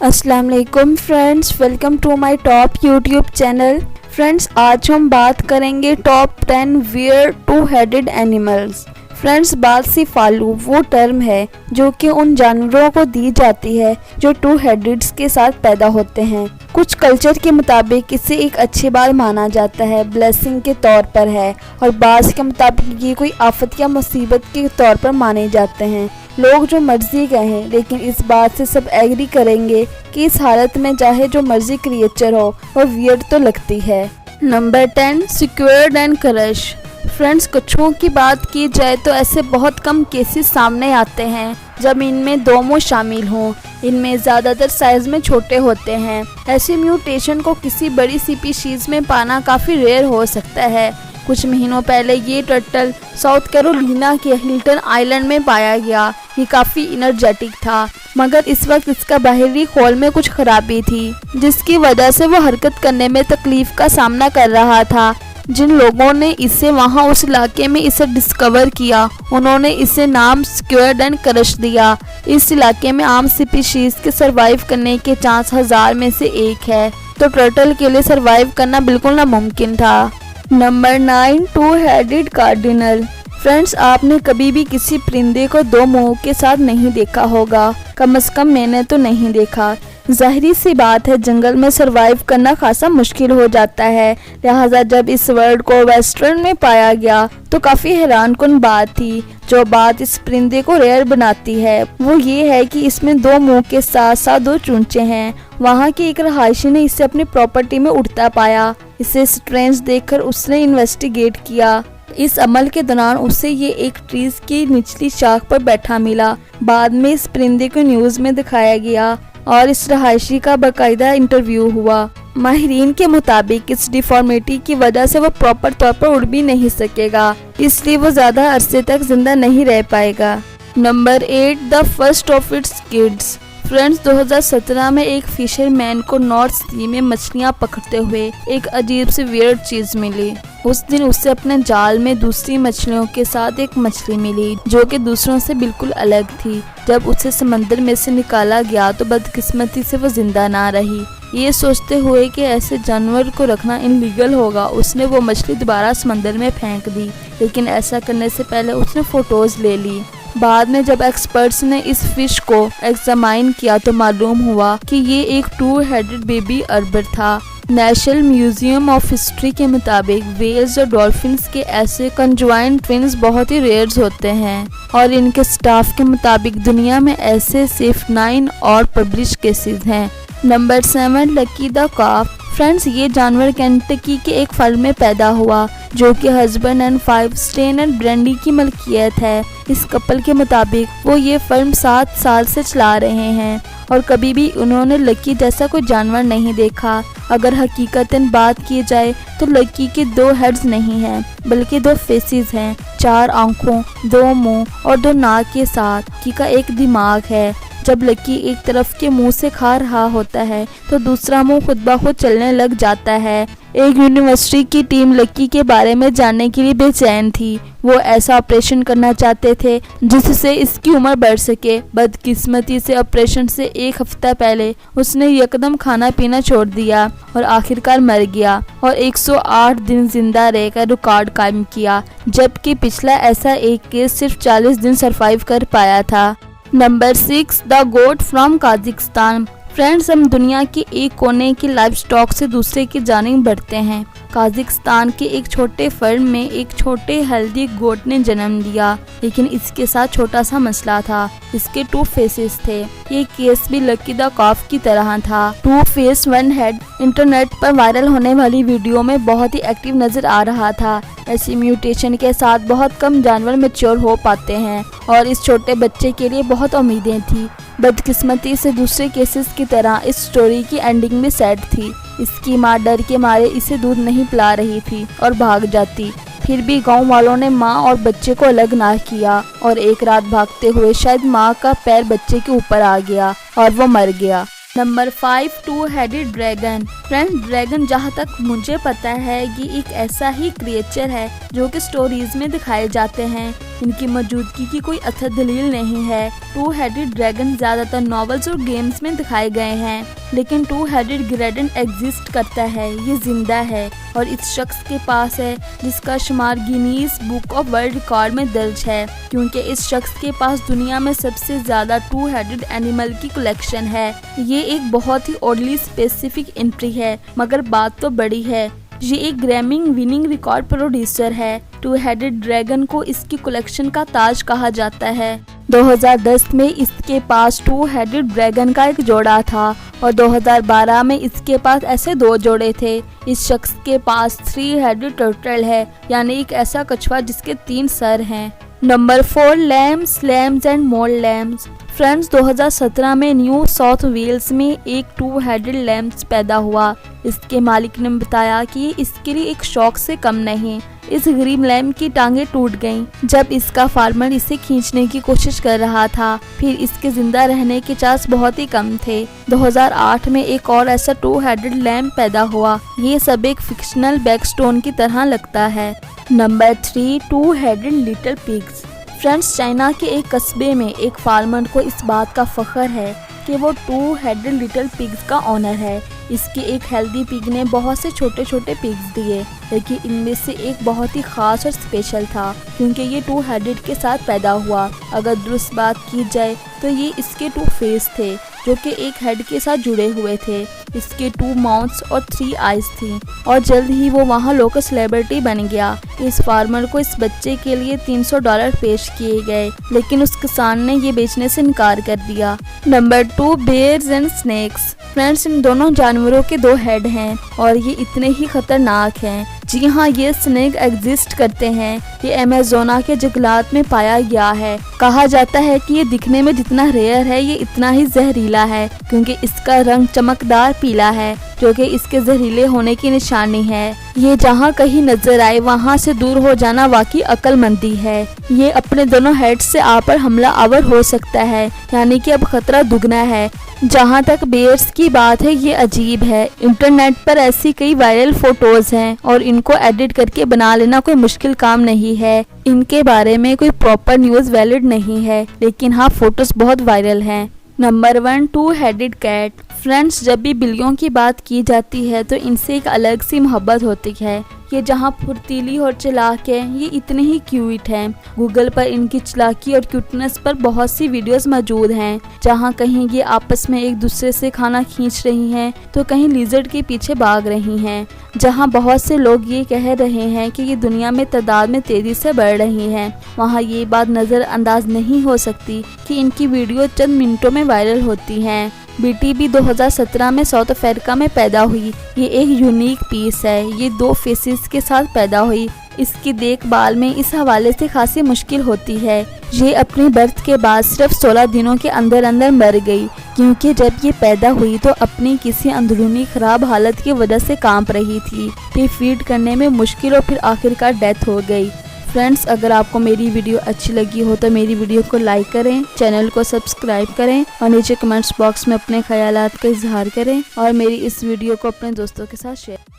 अस्सलाम वालेकुम friends, welcome to my top YouTube channel. Friends, आज हम बात करेंगे top 10 weird two headed animals. Friends, बालसीफालू वो टर्म है जो कि उन जानवरों को दी जाती है जो टू हेडेड्स के साथ पैदा होते हैं। कुछ कल्चर के मुताबिक इसे एक अच्छी बात माना जाता है, ब्लेसिंग के तौर पर है, और बाज़ के मुताबिक ये कोई आफत या मुसीबत के तौर पर माने जाते हैं। लोग जो मर्जी कहें, लेकिन इस बात से सब एग्री करेंगे कि इस हालत में चाहे जो मर्जी क्रिएचर हो वो वियर्ड तो लगती है। Number 10, squared and crush. Friends, कछुओं की बात की जाए तो ऐसे बहुत कम केसेस सामने आते हैं जब इनमें दो मुंह शामिल हों। इनमें ज़्यादातर साइज में छोटे होते हैं। ऐसे म्यूटेशन को किसी बड़ी स्पीशीज़ में पाना काफ़ी रेयर हो सकता है। कुछ महीनों पहले ये टर्टल साउथ कैरोलिना के हिल्टन आइलैंड में पाया गया। ये काफ़ी इनर्जेटिक था, मगर इस वक्त इसका बाहरी खोल में कुछ खराबी थी जिसकी वजह से वो हरकत करने में तकलीफ का सामना कर रहा था। जिन लोगों ने इसे वहां उस इलाके में इसे डिस्कवर किया, उन्होंने इसे नाम स्क्वेयर्ड एंड क्रश दिया। इस इलाके में आम स्पीशीज के सरवाइव करने के चांस 1000 में से 1 है, तो टर्टल के लिए सरवाइव करना बिल्कुल नामुमकिन था। Number 9, two headed cardinal. Friends, आपने कभी भी किसी परिंदे को दो मुंह के साथ नहीं देखा होगा, कम से कम मैंने तो नहीं देखा। जाहिर सी बात है, जंगल में सरवाइव करना खासा मुश्किल हो जाता है। लिहाजा जब इस वर्ड को वेस्टर्न में पाया गया तो काफ़ी हैरानकुन बात थी। जो बात इस परिंदे को रेयर बनाती है वो ये है कि इसमें दो मुंह के साथ साथ 2 चूंचे हैं। वहाँ के एक रहायशी ने इसे अपनी प्रॉपर्टी में उड़ता पाया। इसे स्ट्रेंज देखकर उसने इन्वेस्टिगेट किया। इस अमल के दौरान उसे ये एक ट्रीज की निचली शाख पर बैठा मिला। बाद में इस परिंदे को न्यूज़ में दिखाया गया और इस रहायशी का बाकायदा इंटरव्यू हुआ। माहिरीन के मुताबिक इस डिफॉर्मिटी की वजह से वो प्रॉपर तौर पर उड़ भी नहीं सकेगा, इसलिए वो ज़्यादा अरसे तक जिंदा नहीं रह पाएगा। Number 8, the first of its kids. Friends, 2017 में एक फिशरमैन को नॉर्थ सी में मछलियां पकड़ते हुए एक अजीब सी वियर्ड चीज मिली। उस दिन उसे अपने जाल में दूसरी मछलियों के साथ एक मछली मिली जो कि दूसरों से बिल्कुल अलग थी। जब उसे समंदर में से निकाला गया तो बदकिस्मती से वो जिंदा ना रही। ये सोचते हुए कि ऐसे जानवर को रखना इनलीगल होगा, उसने वो मछली दोबारा समंदर में फेंक दी, लेकिन ऐसा करने से पहले उसने फोटोज ले ली। बाद में जब एक्सपर्ट्स ने इस फिश को एग्जामाइन किया तो मालूम हुआ कि ये एक टू हेडेड बेबी अर्बर था। नेशनल म्यूजियम ऑफ हिस्ट्री के मुताबिक वेल्स और डॉल्फिन्स के ऐसे कंजॉइंट ट्विन्स बहुत ही रेयर्स होते हैं, और इनके स्टाफ के मुताबिक दुनिया में ऐसे सिर्फ 9 और पब्लिश केसेस हैं। Number 7, lucky the calf. Friends, ये जानवर केंटकी के एक फार्म में पैदा हुआ जो कि हस्बैंड एंड 5 स्टेन एंड ब्रेंडी की मलकियत है। इस कपल के मुताबिक वो ये फर्म 7 साल से चला रहे हैं और कभी भी उन्होंने लकी जैसा कोई जानवर नहीं देखा। अगर हकीकतन बात की जाए तो लकी के 2 हेड्स नहीं हैं, बल्कि 2 फेसेस हैं, 4 आंखों, 2 मुंह और 2 नाक के साथ। लकी का एक दिमाग है। जब लकी एक तरफ के मुंह से खा रहा होता है तो दूसरा मुंह खुद ब खुद चलने लग जाता है। एक यूनिवर्सिटी की टीम लकी के बारे में जानने के लिए बेचैन थी। वो ऐसा ऑपरेशन करना चाहते थे जिससे इसकी उम्र बढ़ सके। बदकिस्मती से ऑपरेशन से 1 हफ्ता पहले उसने यकदम खाना पीना छोड़ दिया और आखिरकार मर गया और 108 दिन जिंदा रहकर रिकॉर्ड कायम किया, जबकि पिछला ऐसा एक केस सिर्फ 40 दिन सरवाइव कर पाया था। Number 6, the goat from Kazakhstan. Friends, हम दुनिया के एक कोने की लाइव स्टॉक से दूसरे की जानिब बढ़ते हैं। काजिकिस्तान के एक छोटे फर्म में एक छोटे हेल्दी गोट ने जन्म लिया, लेकिन इसके साथ छोटा सा मसला था। इसके 2 फेसेस थे। ये केस भी लकी द काफ की तरह था। 2 फेस 1 हेड इंटरनेट पर वायरल होने वाली वीडियो में बहुत ही एक्टिव नजर आ रहा था। ऐसी म्यूटेशन के साथ बहुत कम जानवर मैच्योर हो पाते हैं और इस छोटे बच्चे के लिए बहुत उम्मीदें थी। बदकिस्मती से दूसरे केसेस की तरह इस स्टोरी की एंडिंग भी सैड थी। इसकी माँ डर के मारे इसे दूध नहीं पिला रही थी और भाग जाती। फिर भी गांव वालों ने माँ और बच्चे को अलग ना किया और एक रात भागते हुए शायद माँ का पैर बच्चे के ऊपर आ गया और वो मर गया। Number 5, two headed dragon. Friends, dragon जहाँ तक मुझे पता है ये एक ऐसा ही क्रिएचर है जो कि स्टोरीज में दिखाए जाते हैं। इनकी मौजूदगी की कोई अच्छा दलील नहीं है। टू हेडेड ड्रैगन ज्यादातर नॉवेल्स और गेम्स में दिखाए गए हैं, लेकिन टू हेडेड ड्रैगन एग्जिस्ट करता है, ये जिंदा है और इस शख्स के पास है, जिसका शुमार Guinness book of world record में दर्ज है, क्योंकि इस शख्स के पास दुनिया में सबसे ज्यादा टू हेडेड एनिमल की कलेक्शन है। ये एक बहुत ही ऑडली स्पेसिफिक एंट्री है, मगर बात तो बड़ी है। ये एक ग्रैमी विनिंग रिकॉर्ड प्रोड्यूसर है। टू हेडेड ड्रैगन को इसकी कलेक्शन का ताज कहा जाता है। 2010 में इसके पास टू हेडेड ड्रैगन का एक जोड़ा था और 2012 में इसके पास ऐसे 2 जोड़े थे। इस शख्स के पास 3 हेडेड टर्टल है, यानी एक ऐसा कछुआ जिसके 3 सर हैं। Number 4, lambs and more lambs. Friends, 2017 में न्यू साउथ वेल्स में एक टू हेडेड लैम्स पैदा हुआ। इसके मालिक ने बताया कि इसके लिए एक शौक से कम नहीं। इस गरीब लैम्प की टांगे टूट गईं जब इसका फार्मर इसे खींचने की कोशिश कर रहा था। फिर इसके जिंदा रहने के चांस बहुत ही कम थे। 2008 में एक और ऐसा टू हेडेड लैम्प पैदा हुआ। ये सब एक फिक्शनल बैकस्टोन की तरह लगता है। Number 3, two headed little pigs. Friends, China के एक कस्बे में एक फार्मर को इस बात का फख्र है कि वो टू हेडेड लिटिल पिग्स का ओनर है। इसके एक हेल्दी पिग ने बहुत से छोटे छोटे पिग्स दिए, लेकिन इनमें से एक बहुत ही खास और स्पेशल था, क्योंकि ये टू हेडेड के साथ पैदा हुआ। अगर दुरुस्त बात की जाए तो ये इसके 2 फेस थे, जो कि एक हेड के साथ जुड़े हुए थे। इसके 2 माउथ्स और 3 आइज थी और जल्द ही वो वहाँ लोकल सेलिब्रिटी बन गया। इस फार्मर को इस बच्चे के लिए $300 पेश किए गए, लेकिन उस किसान ने ये बेचने से इनकार कर दिया। Number 2, bears and snakes. Friends, इन दोनों जानवरों के 2 हेड हैं और ये इतने ही खतरनाक हैं। जी हाँ, ये स्नेक एग्जिस्ट करते हैं। ये अमेज़ोना के जंगलात में पाया गया है। कहा जाता है कि ये दिखने में जितना रेयर है, ये इतना ही जहरीला है, क्योंकि इसका रंग चमकदार पीला है, जो कि इसके जहरीले होने की निशानी है। ये जहाँ कहीं नजर आए वहाँ से दूर हो जाना वाकई अक्लमंदी है। ये अपने दोनों हेड से आप पर हमला आवर हो सकता है, यानी कि अब खतरा दुगना है। जहाँ तक बेयर्स की बात है, ये अजीब है। इंटरनेट पर ऐसी कई वायरल फोटोज हैं और इनको एडिट करके बना लेना कोई मुश्किल काम नहीं है। इनके बारे में कोई प्रॉपर न्यूज़ वैलिड नहीं है, लेकिन हाँ, फोटोज बहुत वायरल हैं। Number 1, two headed cat. Friends, जब भी बिल्लियों की बात की जाती है तो इनसे एक अलग सी मोहब्बत होती है। ये जहाँ फुर्तीली और चालाक है, ये इतने ही क्यूट हैं। गूगल पर इनकी चालाकी और क्यूटनेस पर बहुत सी वीडियोस मौजूद हैं, जहाँ कहीं ये आपस में एक दूसरे से खाना खींच रही हैं तो कहीं लिजर्ड के पीछे भाग रही हैं। जहाँ बहुत से लोग ये कह रहे हैं कि ये दुनिया में तादाद में तेजी से बढ़ रही हैं, वहाँ ये बात नज़रअंदाज नहीं हो सकती कि इनकी वीडियो चंद मिनटों में वायरल होती हैं। BTB 2017 में साउथ अफ्रीका में पैदा हुई। ये एक यूनिक पीस है। ये 2 फेसेस के साथ पैदा हुई। इसकी देखभाल में इस हवाले से खासी मुश्किल होती है। ये अपनी बर्थ के बाद सिर्फ 16 दिनों के अंदर अंदर मर गई, क्योंकि जब ये पैदा हुई तो अपनी किसी अंदरूनी खराब हालत की वजह से कांप रही थी। फिर फीड करने में मुश्किल और फिर आखिरकार डेथ हो गई। फ्रेंड्स, अगर आपको मेरी वीडियो अच्छी लगी हो तो मेरी वीडियो को लाइक करें, चैनल को सब्सक्राइब करें और नीचे कमेंट्स बॉक्स में अपने ख्यालात का इजहार करें और मेरी इस वीडियो को अपने दोस्तों के साथ शेयर